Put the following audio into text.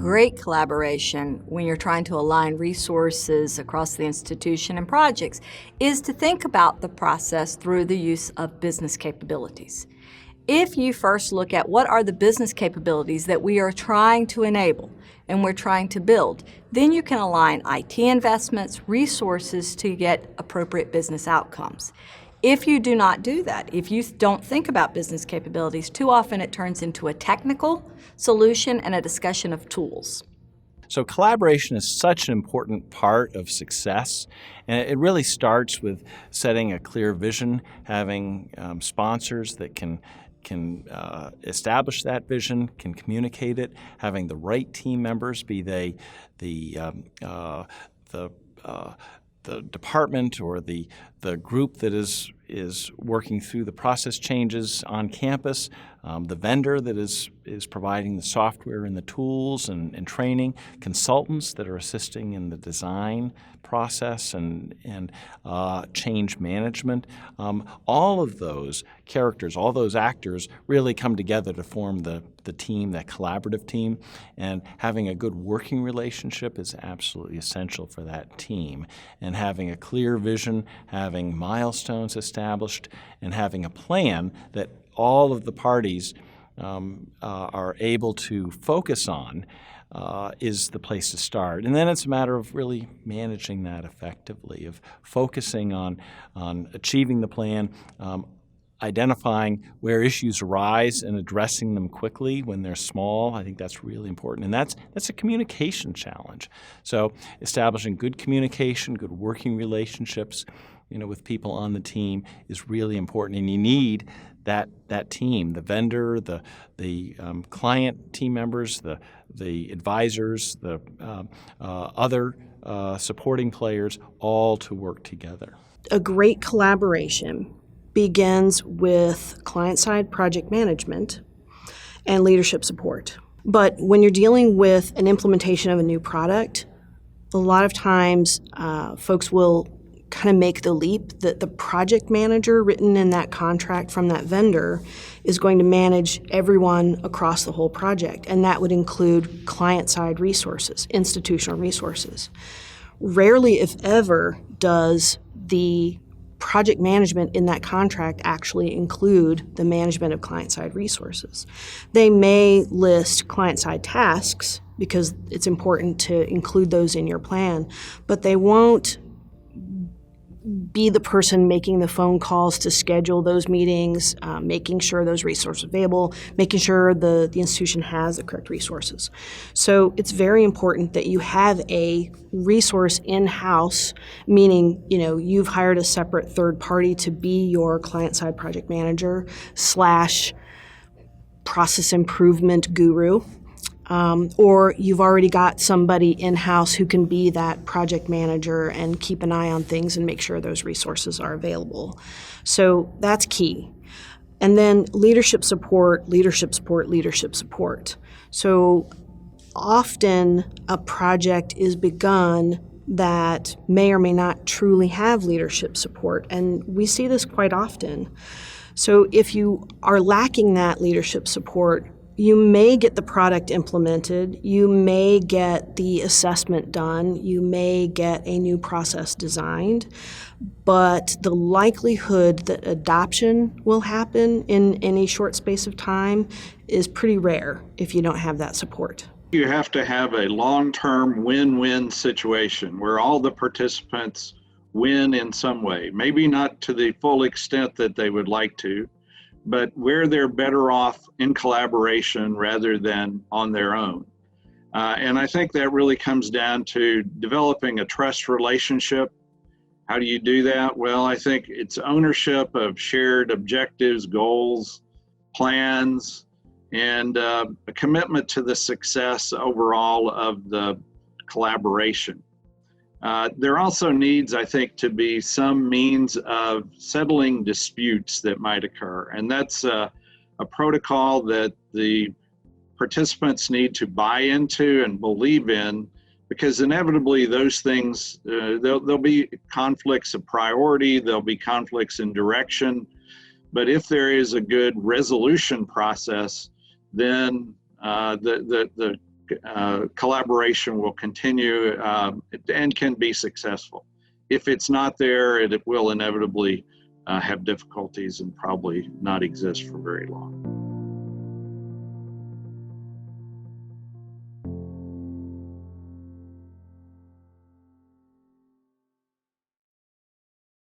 great collaboration when you're trying to align resources across the institution and projects is to think about the process through the use of business capabilities. If you first look at what are the business capabilities that we are trying to enable and we're trying to build, then you can align IT investments, resources to get appropriate business outcomes. If you do not do that, if you don't think about business capabilities, too often it turns into a technical solution and a discussion of tools. So collaboration is such an important part of success, and it really starts with setting a clear vision, having sponsors that can establish that vision, can communicate it, having the right team members, be they the department or the group that is working through the process changes on campus, the vendor that is providing the software and the tools and training, consultants that are assisting in the design process and change management. All of those characters, all those actors really come together to form the team, that collaborative team, and having a good working relationship is absolutely essential for that team. And having a clear vision, having milestones established, and having a plan that all of the parties are able to focus on is the place to start. And then it's a matter of really managing that effectively, of focusing on achieving the plan, identifying where issues arise and addressing them quickly when they're small. I think that's really important. And that's a communication challenge. So establishing good communication, good working relationships, with people on the team is really important. And you need that team, the vendor, the client team members, the advisors, the other supporting players, all to work together. A great collaboration begins with client-side project management and leadership support. But when you're dealing with an implementation of a new product, a lot of times folks will kind of make the leap that the project manager written in that contract from that vendor is going to manage everyone across the whole project, and that would include client-side resources, institutional resources. Rarely, if ever, does the project management in that contract actually include the management of client-side resources. They may list client-side tasks because it's important to include those in your plan, but they won't be the person making the phone calls to schedule those meetings, making sure those resources are available, making sure the institution has the correct resources. So it's very important that you have a resource in-house, meaning you've hired a separate third party to be your client-side project manager / process improvement guru. Or you've already got somebody in-house who can be that project manager and keep an eye on things and make sure those resources are available. So that's key. And then leadership support. So often a project is begun that may or may not truly have leadership support, and we see this quite often. So if you are lacking that leadership support, you may get the product implemented, you may get the assessment done, you may get a new process designed, but the likelihood that adoption will happen in any short space of time is pretty rare if you don't have that support. You have to have a long-term win-win situation where all the participants win in some way, maybe not to the full extent that they would like to, but where they're better off in collaboration rather than on their own. And I think that really comes down to developing a trust relationship. How do you do that? Well, I think it's ownership of shared objectives, goals, plans, and a commitment to the success overall of the collaboration. There also needs, I think, to be some means of settling disputes that might occur. And that's a protocol that the participants need to buy into and believe in, because inevitably those things, there'll be conflicts of priority, there'll be conflicts in direction. But if there is a good resolution process, then the collaboration will continue and can be successful. If it's not there, it will inevitably have difficulties and probably not exist for very long.